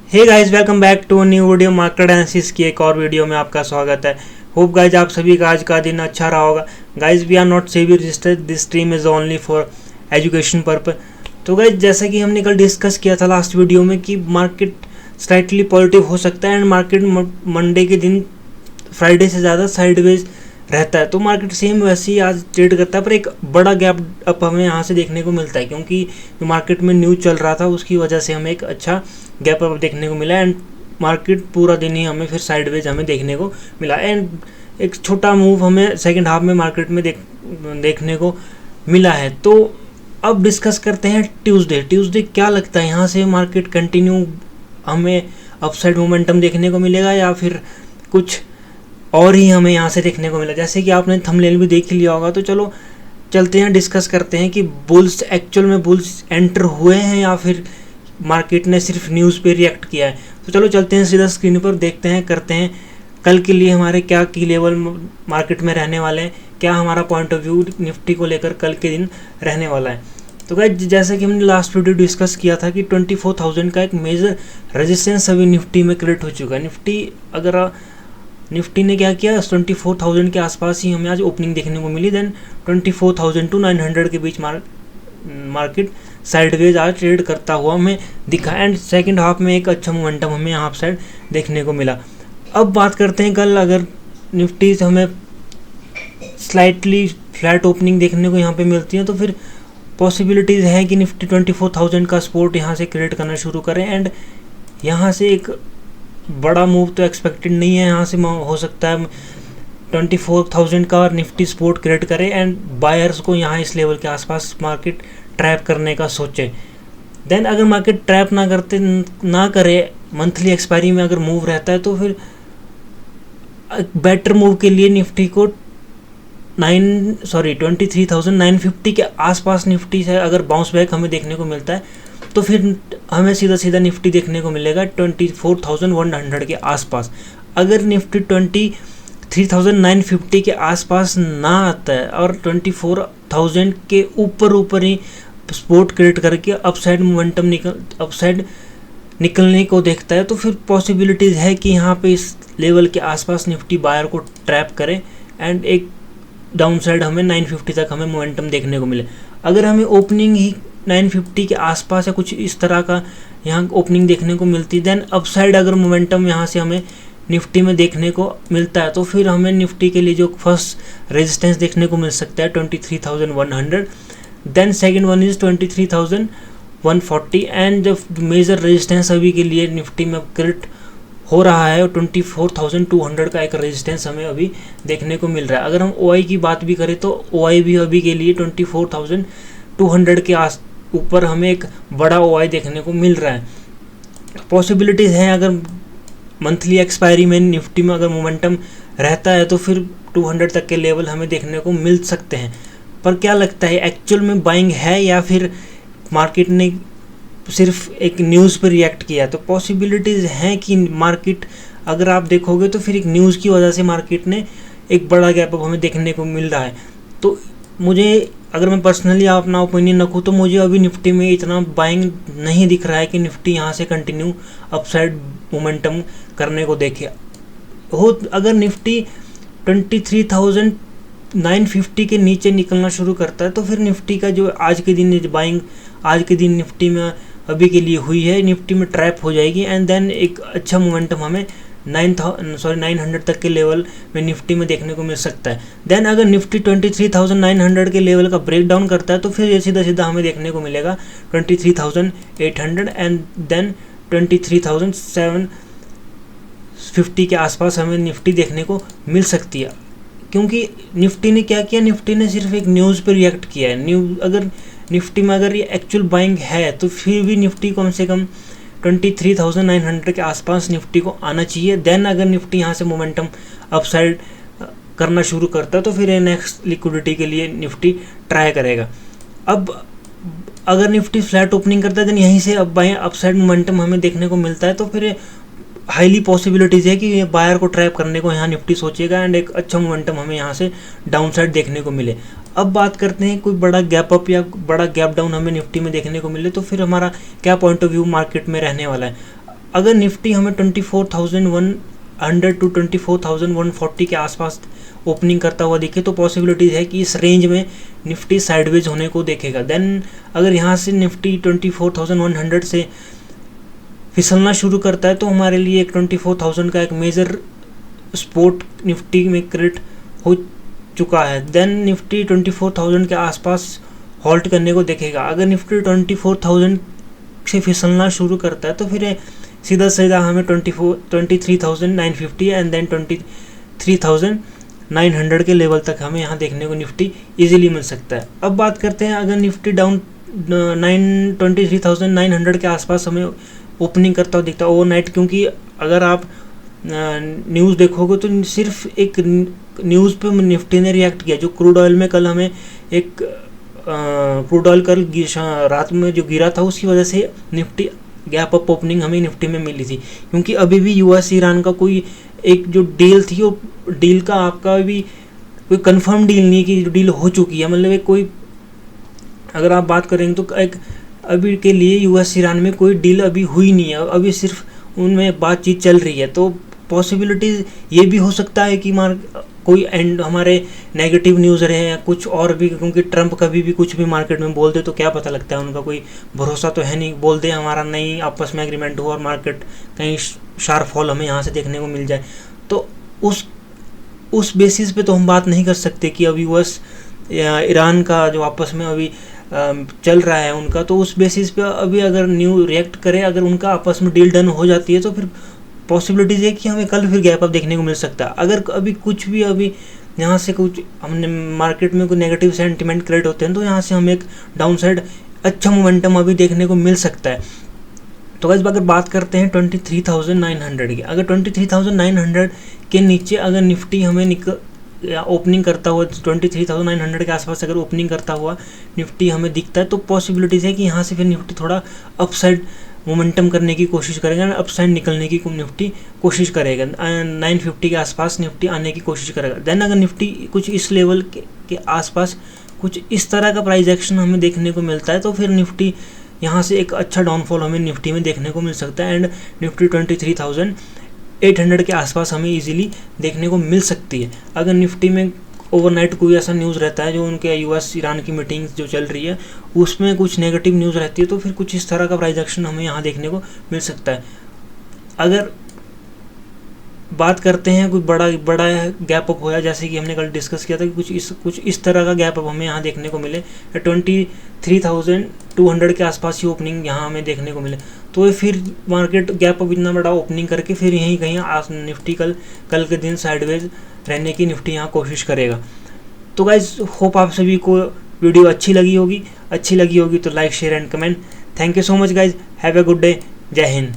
Hey guys, welcome back to new video. Market analysis की एक और वीडियो में आपका स्वागत है। होप गाइस आप सभी का आज का दिन अच्छा रहा होगा। Guys we are not SEBI registered, this stream is only for education purpose. तो गाइस जैसा कि हमने कल डिस्कस किया था लास्ट वीडियो में कि मार्केट स्लाइटली पॉजिटिव हो सकता है एंड मार्केट मंडे के दिन फ्राइडे से ज़्यादा साइडवेज रहता है। तो मार्केट सेम वैसे ही आज ट्रेड करता है, पर एक बड़ा गैप अप हमें यहाँ से देखने को मिलता है क्योंकि जो मार्केट में न्यूज़ चल रहा था उसकी वजह से हमें एक अच्छा गैप अप देखने को मिला एंड मार्केट पूरा दिन ही हमें फिर साइडवेज हमें देखने को मिला एंड एक छोटा मूव हमें सेकंड हाफ में मार्केट में देखने को मिला है। तो अब डिस्कस करते हैं ट्यूसडे क्या लगता है यहाँ से मार्केट कंटिन्यू हमें अपसाइड मोमेंटम देखने को मिलेगा या फिर कुछ और ही हमें यहाँ से देखने को मिला। जैसे कि आपने थंबनेल भी देख लिया होगा, तो चलो चलते हैं डिस्कस करते हैं कि बुल्स एक्चुअल में बुल्स एंटर हुए हैं या फिर मार्केट ने सिर्फ न्यूज़ पे रिएक्ट किया है। तो चलो चलते हैं सीधा स्क्रीन पर, देखते हैं करते हैं कल के लिए हमारे क्या की लेवल मार्केट में रहने वाले हैं, क्या हमारा पॉइंट ऑफ व्यू निफ्टी को लेकर कल के दिन रहने वाला है। तो गाइस जैसा कि हमने लास्ट वीडियो डिस्कस किया था कि 24,000 का एक मेजर रेजिस्टेंस अभी निफ्टी में क्रिएट हो चुका है। निफ्टी ने क्या किया, 24,000 के आसपास ही हमें आज ओपनिंग देखने को मिली। देन 24,000 to 900 के बीच मार्केट साइडवेज आज ट्रेड करता हुआ हमें दिखा एंड सेकंड हाफ में एक अच्छा मोमेंटम हमें यहाँ साइड देखने को मिला। अब बात करते हैं कल अगर निफ्टी से हमें स्लाइटली फ्लैट ओपनिंग देखने को यहाँ पे मिलती है तो फिर पॉसिबिलिटीज़ है कि निफ्टी 24,000 का सपोर्ट यहाँ से क्रिएट करना शुरू करें एंड यहाँ से एक बड़ा मूव तो एक्सपेक्टेड नहीं है। यहाँ से हो सकता है 24,000 का और निफ्टी सपोर्ट क्रिएट करे एंड बायर्स को यहाँ इस लेवल के आसपास मार्केट ट्रैप करने का सोचे। देन अगर मार्केट ट्रैप ना करे मंथली एक्सपायरी में अगर मूव रहता है तो फिर बेटर मूव के लिए निफ्टी को 23,950 के आसपास निफ्टी से अगर बाउंस बैक हमें देखने को मिलता है तो फिर हमें सीधा निफ्टी देखने को मिलेगा 24,100 के आसपास। अगर निफ्टी 23,950 के आसपास ना आता है और 24,000 के ऊपर ही सपोर्ट क्रिएट करके अपसाइड मोमेंटम अपसाइड निकलने को देखता है तो फिर पॉसिबिलिटीज़ है कि यहाँ पे इस लेवल के आसपास निफ्टी बायर को ट्रैप करे एंड एक डाउन साइड हमें 950 तक हमें मोमेंटम देखने को मिले। अगर हमें ओपनिंग ही 950 के आसपास या कुछ इस तरह का यहाँ ओपनिंग देखने को मिलती देन अपसाइड अगर मोमेंटम यहाँ से हमें निफ्टी में देखने को मिलता है तो फिर हमें निफ्टी के लिए जो फर्स्ट रेजिस्टेंस देखने को मिल सकता है 23,100, then second one is 23,140 and जो मेजर रेजिस्टेंस अभी के लिए निफ्टी में क्रिएट हो रहा है 24,200 का एक रेजिस्टेंस हमें अभी देखने को मिल रहा है। अगर हम OI की बात भी करें तो OI भी अभी के लिए 24,200 के ऊपर हमें एक बड़ा OI देखने को मिल रहा है। पॉसिबिलिटीज़ हैं अगर मंथली एक्सपायरी में निफ्टी में अगर मोमेंटम रहता है तो फिर 200 तक के लेवल हमें देखने को मिल सकते हैं। पर क्या लगता है एक्चुअल में बाइंग है या फिर मार्केट ने सिर्फ एक न्यूज़ पर रिएक्ट किया? तो पॉसिबिलिटीज़ हैं कि मार्केट अगर आप देखोगे तो फिर एक न्यूज़ की वजह से मार्केट ने एक बड़ा गैप अप हमें देखने को मिल रहा है। तो मुझे अगर मैं पर्सनली अपना ओपिनियन रखूँ तो मुझे अभी निफ्टी में इतना बाइंग नहीं दिख रहा है कि निफ्टी यहाँ से कंटिन्यू अपसाइड मोमेंटम करने को देखे। अगर निफ्टी 23,950 के नीचे निकलना शुरू करता है तो फिर निफ्टी का जो आज के दिन निफ्टी में अभी के लिए हुई है निफ्टी में ट्रैप हो जाएगी एंड देन एक अच्छा मोमेंटम हमें 900 तक के लेवल में निफ्टी में देखने को मिल सकता है। देन अगर निफ्टी 23,900 के लेवल का ब्रेक डाउन करता है तो फिर ये सीधा हमें देखने को मिलेगा 23,800 एंड देन 23,750 के आसपास हमें निफ्टी देखने को मिल सकती है। क्योंकि निफ्टी ने क्या किया, निफ्टी ने सिर्फ एक न्यूज़ पर रिएक्ट किया है। अगर निफ्टी में अगर ये एक्चुअल बाइंग है तो फिर भी निफ्टी कम से कम 23,900 के आसपास निफ्टी को आना चाहिए। देन अगर निफ्टी यहाँ से मोमेंटम अपसाइड करना शुरू करता है तो फिर नेक्स्ट लिक्विडिटी के लिए निफ्टी ट्राई करेगा। अब अगर निफ्टी फ्लैट ओपनिंग करता है देन यहीं से अब अपसाइड मोमेंटम हमें देखने को मिलता है तो फिर हाईली पॉसिबिलिटीज़ है कि ये बायर को ट्रैप करने को यहाँ निफ्टी सोचेगा एंड एक अच्छा मोमेंटम हमें यहाँ से डाउन साइड देखने को मिले। अब बात करते हैं कोई बड़ा गैप अप या बड़ा गैप डाउन हमें निफ्टी में देखने को मिले तो फिर हमारा क्या पॉइंट ऑफ व्यू मार्केट में रहने वाला है। अगर निफ्टी हमें 24,100 टू 24,140 के आसपास ओपनिंग करता हुआ दिखे तो पॉसिबिलिटीज़ है कि इस रेंज में निफ्टी साइडवेज होने को देखेगा। देन अगर यहाँ से निफ्टी 24,100 से फिसलना शुरू करता है तो हमारे लिए एक 24,000 का एक मेजर सपोर्ट निफ्टी में क्रिएट हो चुका है। देन निफ्टी 24,000 के आसपास हॉल्ट करने को देखेगा। अगर निफ्टी 24,000 से फिसलना शुरू करता है तो फिर सीधा सीधा हमें 23,950 एंड देन 23,900 के लेवल तक हमें यहाँ देखने को निफ्टी इजीली मिल सकता है। अब बात करते हैं अगर निफ्टी डाउन 23,900 के आसपास हमें ओपनिंग करता हुआ दिखता है ओवरनाइट, क्योंकि अगर आप न्यूज़ देखोगे तो सिर्फ एक न्यूज़ पे निफ्टी ने रिएक्ट किया। जो क्रूड ऑयल में कल हमें एक क्रूड ऑयल कल रात में जो गिरा था उसकी वजह से निफ्टी गैप अप ओपनिंग हमें निफ्टी में मिली थी, क्योंकि अभी भी यूएस ईरान का कोई एक जो डील थी वो डील का आपका अभी कोई कंफर्म डील नहीं कि जो डील हो चुकी है। मतलब एक कोई अगर आप बात करेंगे तो एक अभी के लिए यूएस ईरान में कोई डील अभी हुई नहीं है, अभी सिर्फ उनमें बातचीत चल रही है। तो पॉसिबिलिटीज़ ये भी हो सकता है कि कोई एंड हमारे नेगेटिव न्यूज़ रहे हैं कुछ और भी, क्योंकि ट्रंप कभी भी कुछ भी मार्केट में बोल दे तो क्या पता लगता है, उनका कोई भरोसा तो है नहीं। बोल दे हमारा नहीं आपस में एग्रीमेंट हुआ और मार्केट कहीं शार्प फॉल हमें यहाँ से देखने को मिल जाए, तो उस बेसिस पे तो हम बात नहीं कर सकते कि अभी यूएस ईरान का जो आपस में अभी चल रहा है उनका, तो उस बेसिस पे अभी अगर न्यू रिएक्ट करे, अगर उनका आपस में डील डन हो जाती है तो फिर पॉसिबिलिटीज़ है कि हमें कल फिर गैप अप देखने को मिल सकता है। अगर अभी कुछ भी अभी यहाँ से कुछ हमने मार्केट में कोई नेगेटिव सेंटिमेंट क्रिएट होते हैं तो यहाँ से हमें एक डाउन साइड अच्छा मोमेंटम अभी देखने को मिल सकता है। तो गाइस अगर बात करते हैं 23,900 की, अगर 23,900 के नीचे अगर निफ्टी हमें ओपनिंग करता हुआ 23,900 के आसपास अगर ओपनिंग करता हुआ निफ्टी हमें दिखता है तो पॉसिबिलिटीज़ है कि यहाँ से फिर निफ्टी थोड़ा अपसाइड मोमेंटम करने की कोशिश करेगा, अपसाइड निकलने की निफ्टी कोशिश करेगा, 950 के आसपास निफ्टी आने की कोशिश करेगा। देन अगर निफ्टी कुछ इस लेवल के आसपास कुछ इस तरह का प्राइस एक्शन हमें देखने को मिलता है तो फिर निफ्टी यहाँ से एक अच्छा डाउनफॉल हमें निफ्टी में देखने को मिल सकता है एंड निफ्टी 23,800 के आसपास हमें इजीली देखने को मिल सकती है। अगर निफ्टी में ओवरनाइट कोई ऐसा न्यूज़ रहता है जो उनके यूएस ईरान की मीटिंग्स जो चल रही है उसमें कुछ नेगेटिव न्यूज़ रहती है तो फिर कुछ इस तरह का प्राइस एक्शन हमें यहाँ देखने को मिल सकता है। अगर बात करते हैं कोई बड़ा गैप अप होया, जैसे कि हमने कल डिस्कस किया था कि कुछ इस तरह का गैप अप हमें यहाँ देखने को मिले 23,200 के आसपास ही ओपनिंग यहाँ हमें देखने को मिले तो फिर मार्केट गैप अप इतना बड़ा ओपनिंग करके फिर यहीं कहीं निफ्टी कल के दिन साइडवेज रहने की निफ्टी यहाँ कोशिश करेगा। तो गाइज होप आप सभी को वीडियो अच्छी लगी होगी तो like share and comment. Thank you so much guys, have a good day, जय हिंद।